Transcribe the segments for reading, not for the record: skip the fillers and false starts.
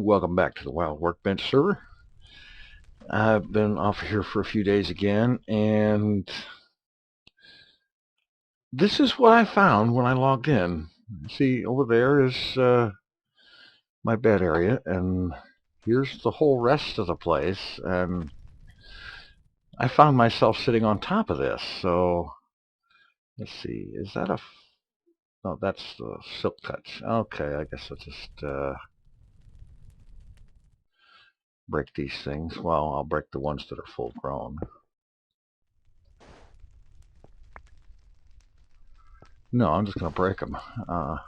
welcome back to the Wild Workbench server. I've been off here for a few days again, and this is what I found when I logged in. See, over there is my bed area, and here's the whole rest of the place, and I found myself sitting on top of this. So let's see, is that a... no, that's the silk touch. Okay, I guess I'll just break these things. Well, I'll break the ones that are full grown. No, I'm just going to break them. I'll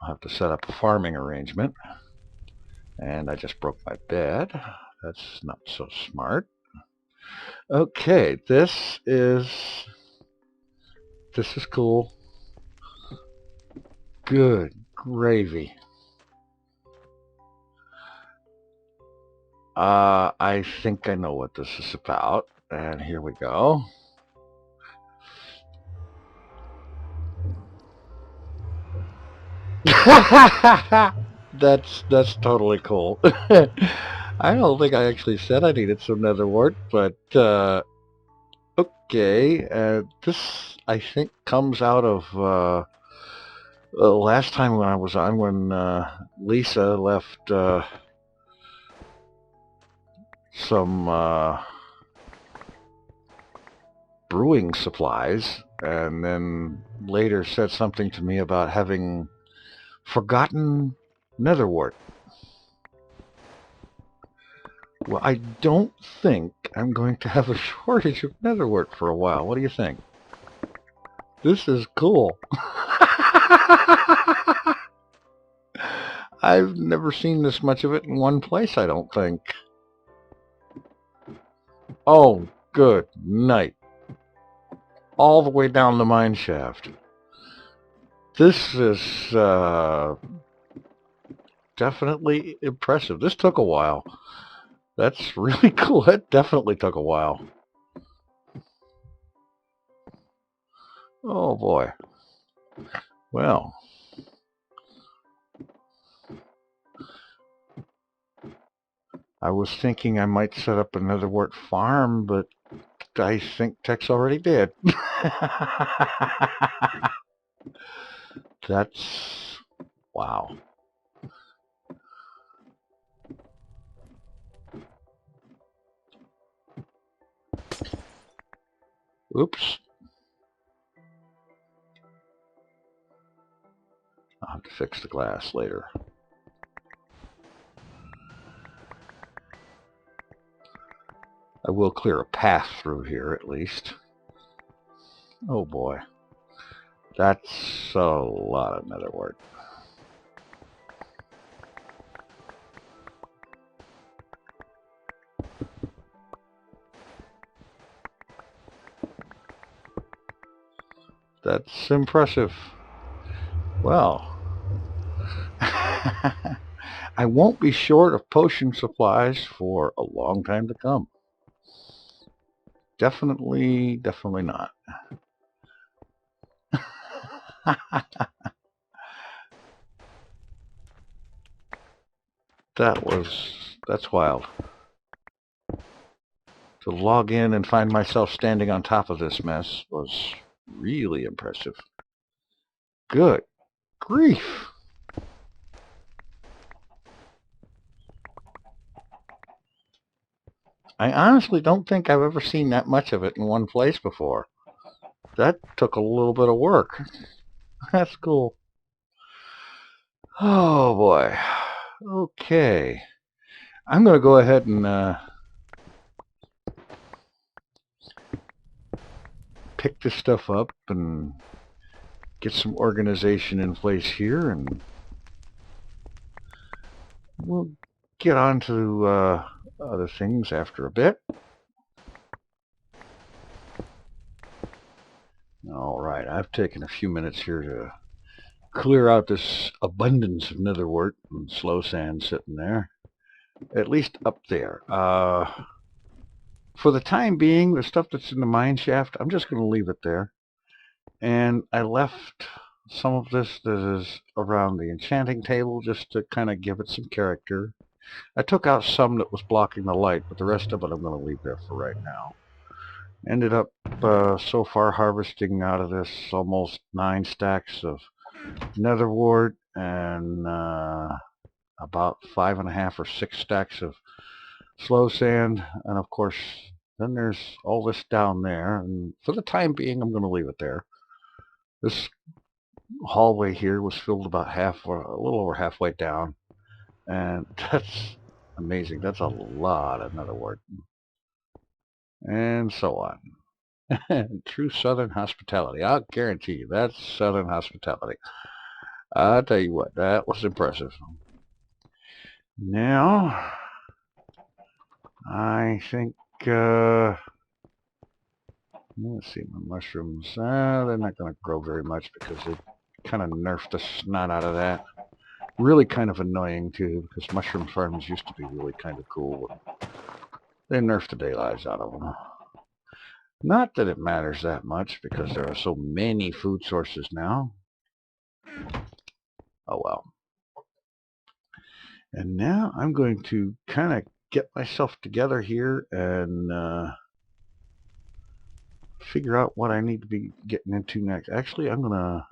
have to set up a farming arrangement. And I just broke my bed. That's not so smart. Okay, this is cool. Good gravy. I think I know what this is about. And here we go. That's totally cool. I don't think I actually said I needed some nether wart, but okay. This I think comes out of last time when I was on, when Lisa left some brewing supplies, and then later said something to me about having forgotten nether wart. Well, I don't think I'm going to have a shortage of nether wart for a while. What do you think? This is cool. I've never seen this much of it in one place, I don't think. Oh, good night. All the way down the mine shaft. This is definitely impressive. This took a while. That's really cool. That definitely took a while. Oh boy. Well, I was thinking I might set up another wart farm, but I think Tex already did. That's... wow. Oops. I'll have to fix the glass later. I will clear a path through here at least. Oh boy. That's a lot of nether wart. That's impressive. Well, I won't be short of potion supplies for a long time to come. Definitely not. That's wild. To log in and find myself standing on top of this mess was really impressive. Good grief. I honestly don't think I've ever seen that much of it in one place before. That took a little bit of work. That's cool. Oh boy. Okay. I'm going to go ahead and pick this stuff up and get some organization in place here, and we'll get on to other things after a bit. Alright, I've taken a few minutes here to clear out this abundance of nether wart and slow sand sitting there. At least up there. For the time being, the stuff that's in the mine shaft, I'm just going to leave it there. And I left some of this that is around the enchanting table just to kind of give it some character. I took out some that was blocking the light, but the rest of it I'm going to leave there for right now. Ended up so far harvesting out of this almost 9 stacks of nether wart and about 5.5 or 6 stacks of slow sand, and of course then there's all this down there, and for the time being I'm going to leave it there. This hallway here was filled about half, or a little over halfway down, and that's amazing. That's a lot of nether wart, and so on. True Southern hospitality. I'll guarantee you that's Southern hospitality. I'll tell you what, that was impressive. Now, I think, let's see, my mushrooms, they're not going to grow very much because they kind of nerfed the snot out of that. Really kind of annoying, too, because mushroom farms used to be really kind of cool. They nerfed the daylights out of them. Not that it matters that much, because there are so many food sources now. Oh well. And now I'm going to kind of get myself together here and figure out what I need to be getting into next. Actually, I'm going to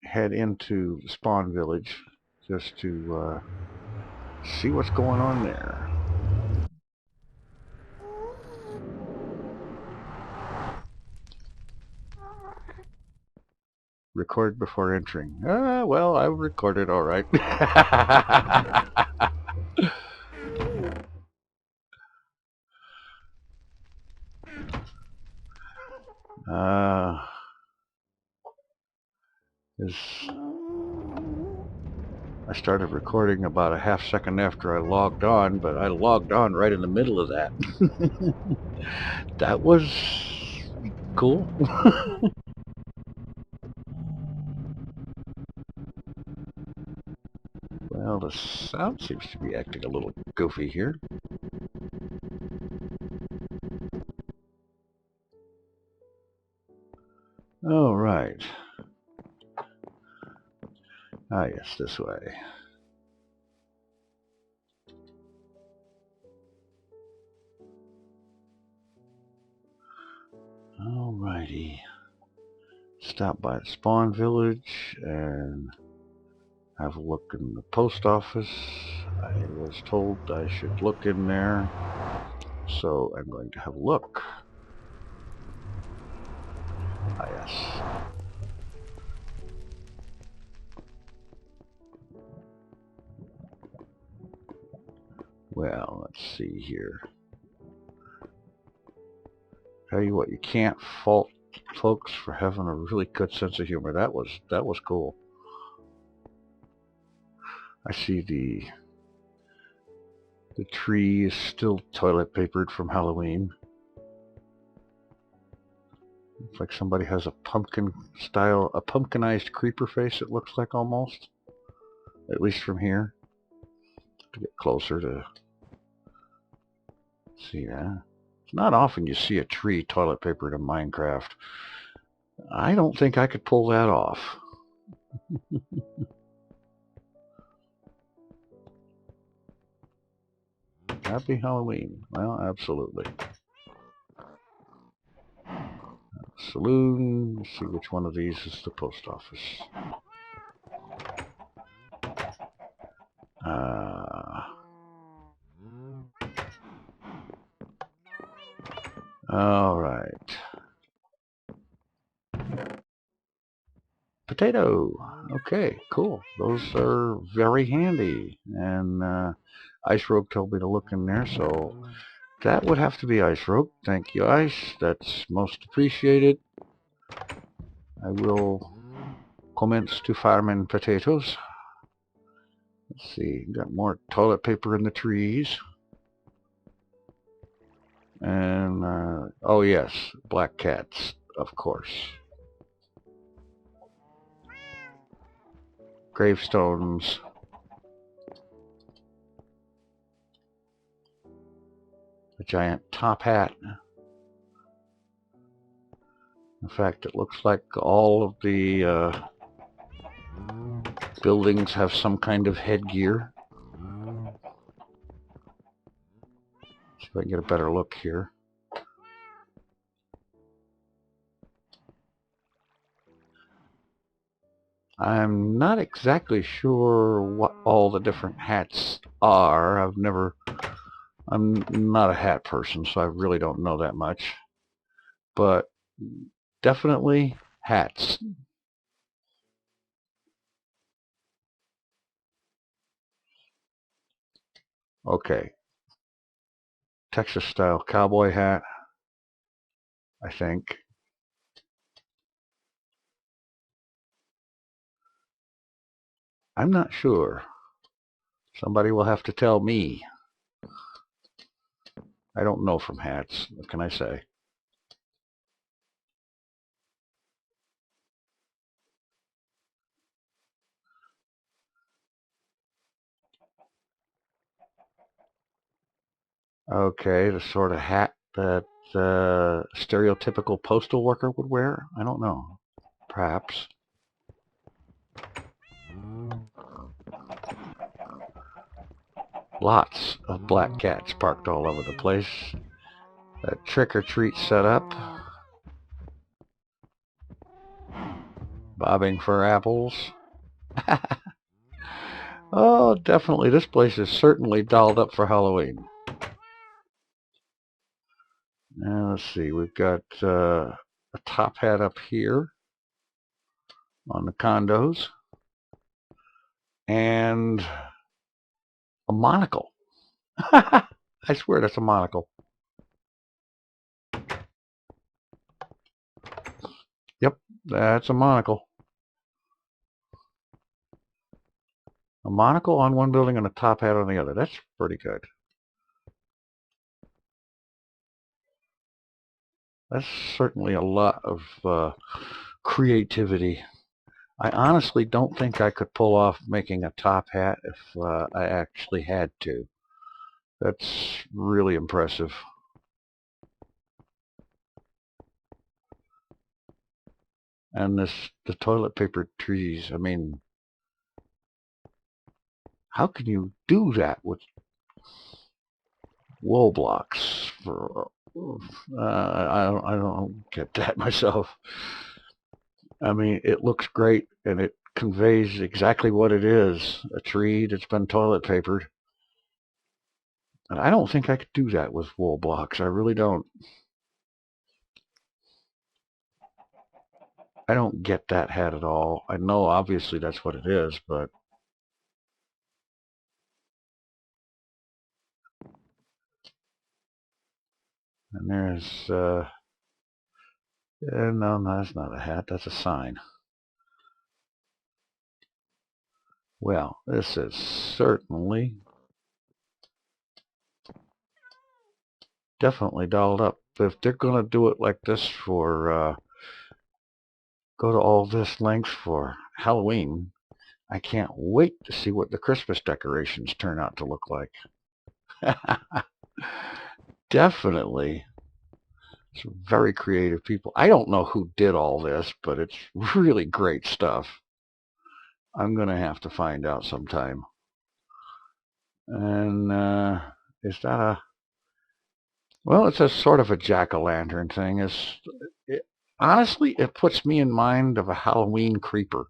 head into the spawn village just to see what's going on there. Record before entering. Well, I recorded all right. I started recording about a half second after I logged on, but I logged on right in the middle of that. That was cool. Well, the sound seems to be acting a little goofy here. All right. Ah, yes, this way. Alrighty. Stop by the spawn village and have a look in the post office. I was told I should look in there, so I'm going to have a look. Ah, yes. Well, let's see here. Tell you what, you can't fault folks for having a really good sense of humor. That was cool. I see the tree is still toilet papered from Halloween. Looks like somebody has a pumpkinized creeper face, it looks like almost. At least from here. To get closer to see that. It's not often you see a tree toilet papered in Minecraft. I don't think I could pull that off. Happy Halloween. Well, absolutely. Saloon. Let's see which one of these is the post office. All right. Potato. Okay, cool. Those are very handy. And Ice Rogue told me to look in there, so that would have to be Ice Rogue. Thank you, Ice. That's most appreciated. I will commence to farming potatoes. Let's see, got more toilet paper in the trees. And, oh yes, black cats, of course. Gravestones. A giant top hat. In fact, it looks like all of the buildings have some kind of headgear. See if I can get a better look here. I'm not exactly sure what all the different hats are. I'm not a hat person, so I really don't know that much. But definitely hats. Okay. Texas style cowboy hat, I think. I'm not sure. Somebody will have to tell me. I don't know from hats. What can I say? Okay, the sort of hat that stereotypical postal worker would wear? I don't know. Perhaps. Lots of black cats parked all over the place. A trick-or-treat set up. Bobbing for apples. Oh, definitely. This place is certainly dolled up for Halloween. Now, let's see. We've got a top hat up here on the condos. And a monocle. I swear that's a monocle. Yep, that's a monocle. A monocle on one building and a top hat on the other. That's pretty good. That's certainly a lot of creativity. I honestly don't think I could pull off making a top hat if I actually had to. That's really impressive. And the toilet paper trees, I mean, how can you do that with wool blocks? I don't get that myself. I mean, it looks great and it conveys exactly what it is, a tree that's been toilet papered. And I don't think I could do that with wool blocks. I really don't. I don't get that hat at all. I know obviously that's what it is, but and there's no, that's not a hat, that's a sign. Well, this is certainly definitely dolled up. If they're gonna do it like this for go to all this length for Halloween, I can't wait to see what the Christmas decorations turn out to look like. Definitely some very creative people. I don't know who did all this, but it's really great stuff. I'm going to have to find out sometime. And is that a... Well, it's a sort of a jack-o'-lantern thing. Honestly, it puts me in mind of a Halloween creeper.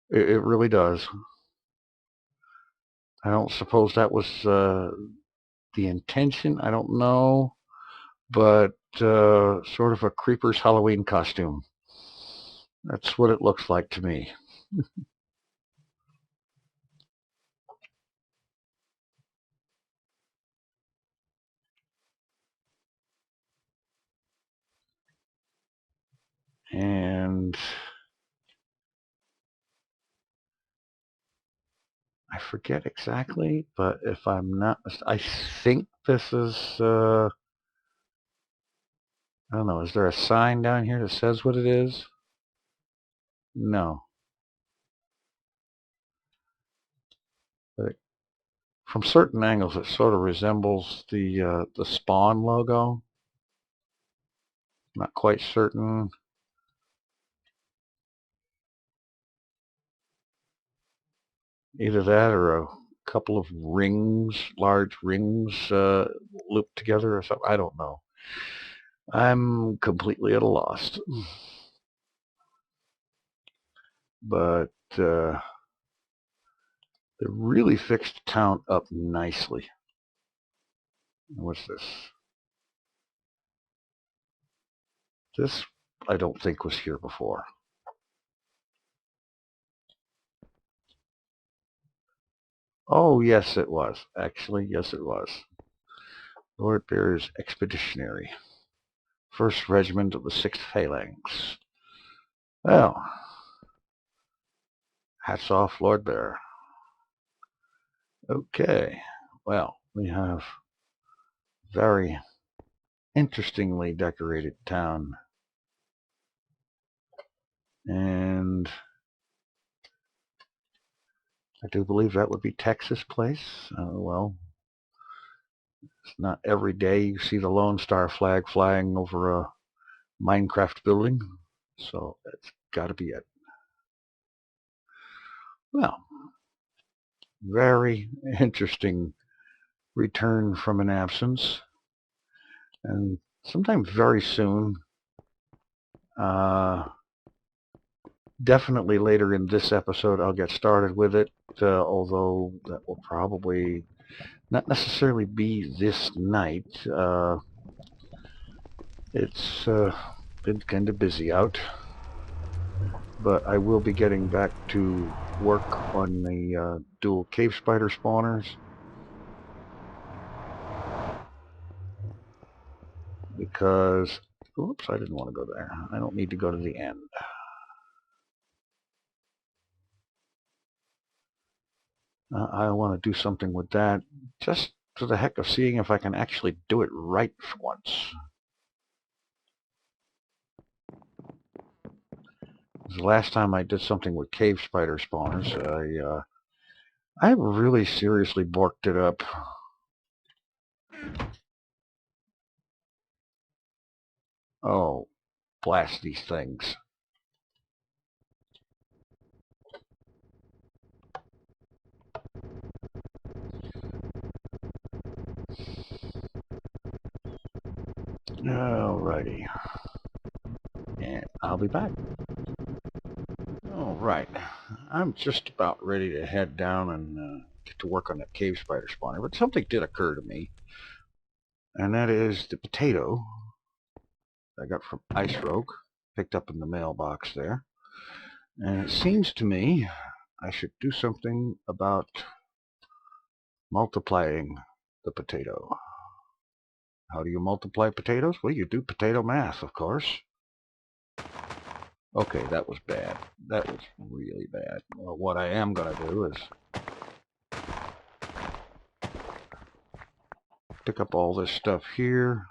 It really does. I don't suppose that was the intention. I don't know. But sort of a creeper's Halloween costume. That's what it looks like to me. And I forget exactly, but if I'm not, I think this is, I don't know, is there a sign down here that says what it is? No. But from certain angles, it sort of resembles the Spawn logo. Not quite certain. Either that or a couple of rings, large rings looped together or something. I don't know. I'm completely at a loss. But they really fixed the town up nicely. What's this? This I don't think was here before. Oh, yes, it was. Actually, yes, it was. Lord Bear's Expeditionary. 1st Regiment of the 6th Phalanx. Well, hats off, Lord Bear. Okay, well, we have very interestingly decorated town. And I do believe that would be Texas Place. Well, it's not every day you see the Lone Star flag flying over a Minecraft building, so that's got to be it. Well, very interesting return from an absence, and sometime very soon, definitely later in this episode, I'll get started with it, although that will probably not necessarily be this night. It's been kind of busy out, but I will be getting back to work on the dual cave spider spawners, because, oops, I didn't want to go there. I don't need to go to the end. I want to do something with that, just for the heck of seeing if I can actually do it right for once. The last time I did something with cave spider spawners, I really seriously borked it up. Oh, blast these things. Alrighty. And I'll be back. Alright. I'm just about ready to head down and get to work on that cave spider spawner, but something did occur to me. And that is the potato I got from Ice Rogue, picked up in the mailbox there. And it seems to me I should do something about multiplying the potato. How do you multiply potatoes? Well, you do potato math, of course. Okay, that was bad. That was really bad. Well, what I am going to do is pick up all this stuff here,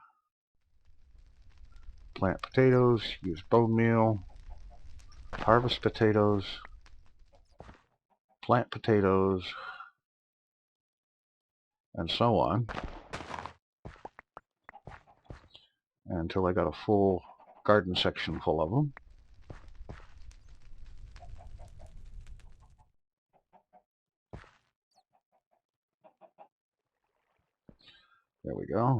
plant potatoes, use bone meal, harvest potatoes, plant potatoes, and so on, until I got a full garden section full of them. There we go.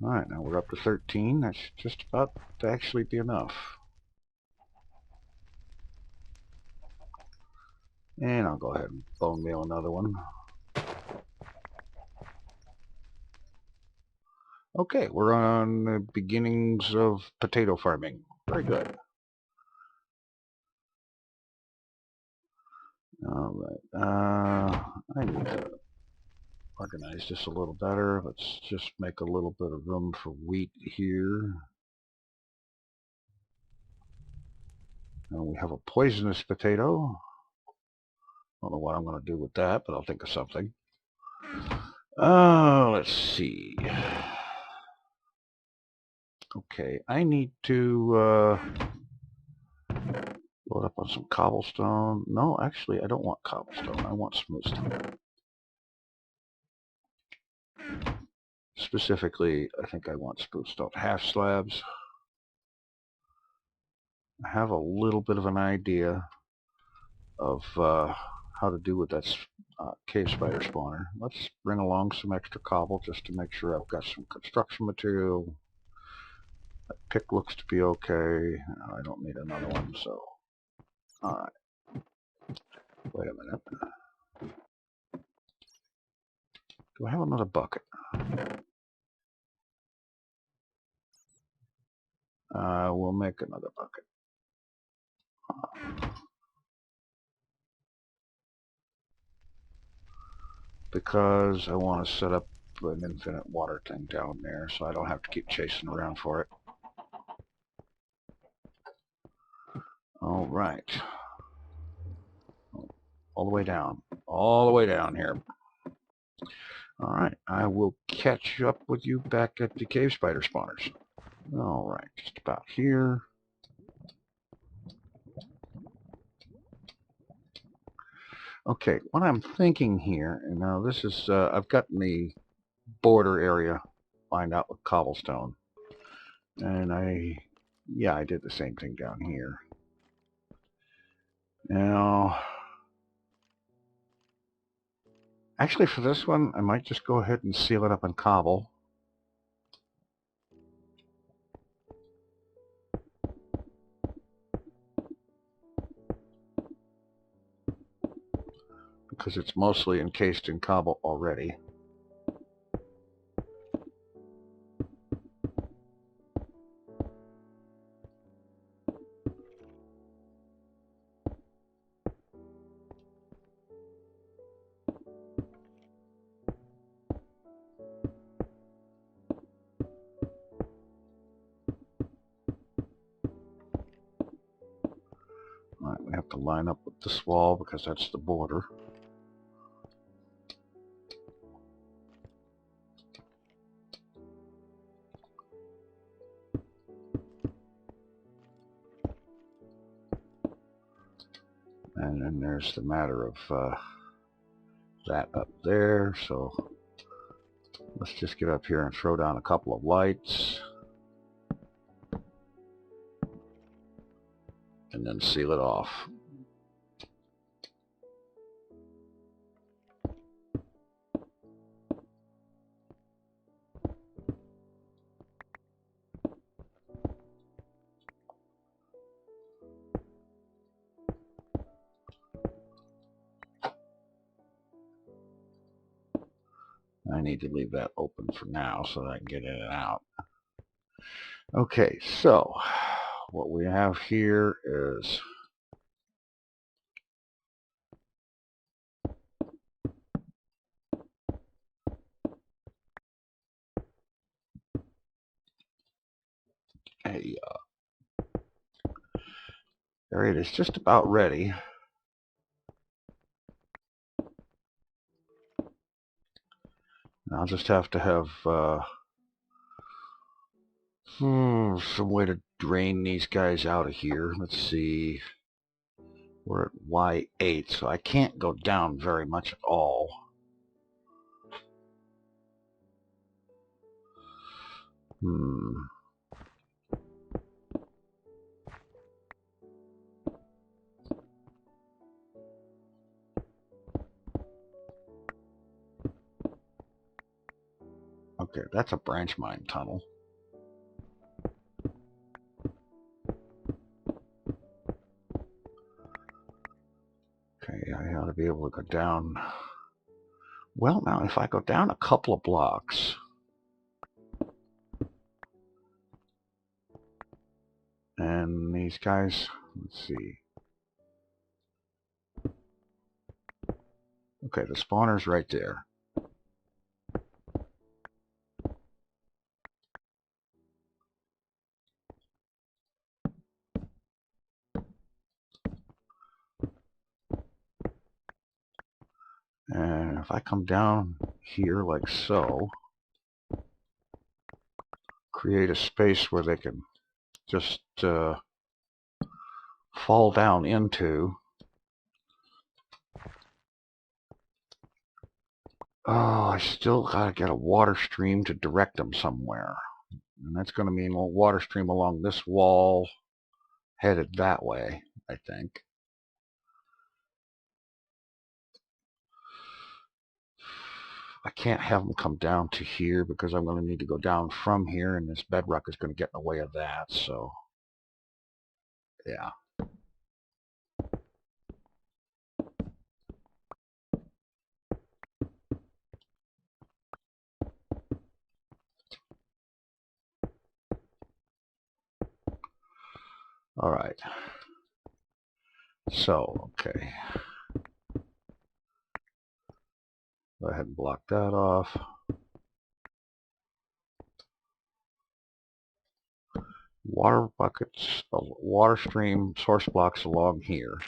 Alright, now we're up to 13. That's just about to actually be enough. And I'll go ahead and bone meal another one. Okay, we're on the beginnings of potato farming. Very good. Alright, I need to organize this a little better. Let's just make a little bit of room for wheat here. And we have a poisonous potato. I don't know what I'm going to do with that, but I'll think of something. Let's see. Okay, I need to load up on some cobblestone. No, actually, I don't want cobblestone. I want smooth stone. Specifically, I think I want smooth stone half slabs. I have a little bit of an idea of how to do with that cave spider spawner. Let's bring along some extra cobble just to make sure I've got some construction material. That pick looks to be okay. I don't need another one, so... Alright. Wait a minute. Do I have another bucket? We'll make another bucket. Because I want to set up an infinite water thing down there so I don't have to keep chasing around for it. Alright. All the way down. All the way down here. Alright, I will catch up with you back at the cave spider spawners. Alright, just about here. Okay, what I'm thinking here, and now this is, I've got the border area lined out with cobblestone. And I did the same thing down here. Now, actually for this one, I might just go ahead and seal it up in cobble. Because it's mostly encased in cobble already. Alright, we have to line up with this wall because that's the border. And then there's the matter of that up there, so let's just get up here and throw down a couple of lights. And then seal it off. I need to leave that open for now so that I can get in and out. Okay, so what we have here is a area that's just about ready. I'll just have to have some way to drain these guys out of here. Let's see. We're at Y8, so I can't go down very much at all. Okay, that's a branch mine tunnel. Okay, I ought to be able to go down. Well, now, if I go down a couple of blocks, and these guys, let's see. Okay, the spawner's right there. And if I come down here like so, create a space where they can just fall down into. Oh, I still gotta get a water stream to direct them somewhere. And that's going to mean a water stream along this wall headed that way, I think. I can't have them come down to here because I'm going to need to go down from here, and this bedrock is going to get in the way of that. So, yeah. All right. So, okay. Go ahead and block that off. Water buckets, water stream source blocks along here.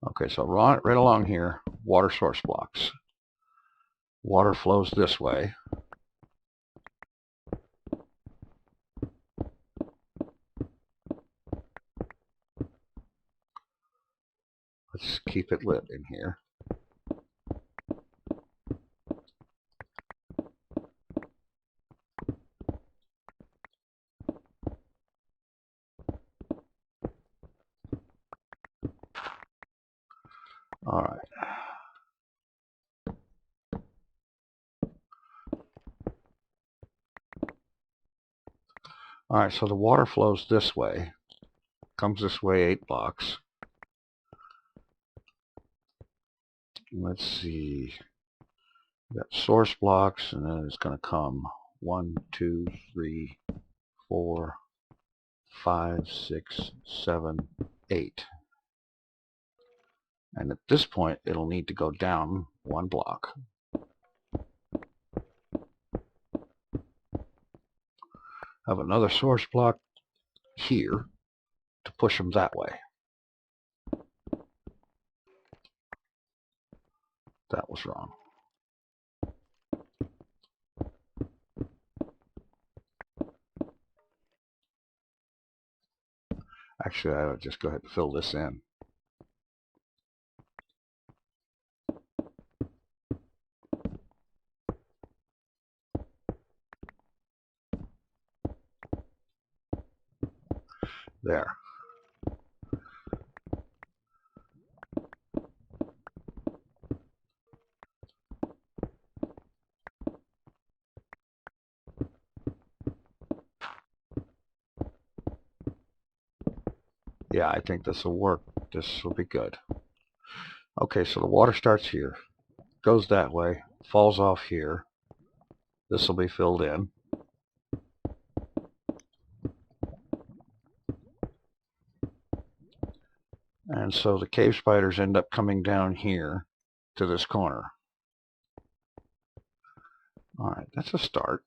Okay, so right along here, water source blocks. Water flows this way. Let's keep it lit in here. All right. All right, so the water flows this way, comes this way 8 blocks. Let's see. We got source blocks, and then it's going to come 1, 2, 3, 4, 5, 6, 7, 8. And at this point, it'll need to go down 1 block. Have another source block here to push them that way. That was wrong. Actually, I would just go ahead and fill this in. There. Yeah, I think this will work. This will be good. Okay, so the water starts here, goes that way, falls off here. This will be filled in. And so the cave spiders end up coming down here to this corner. All right, that's a start.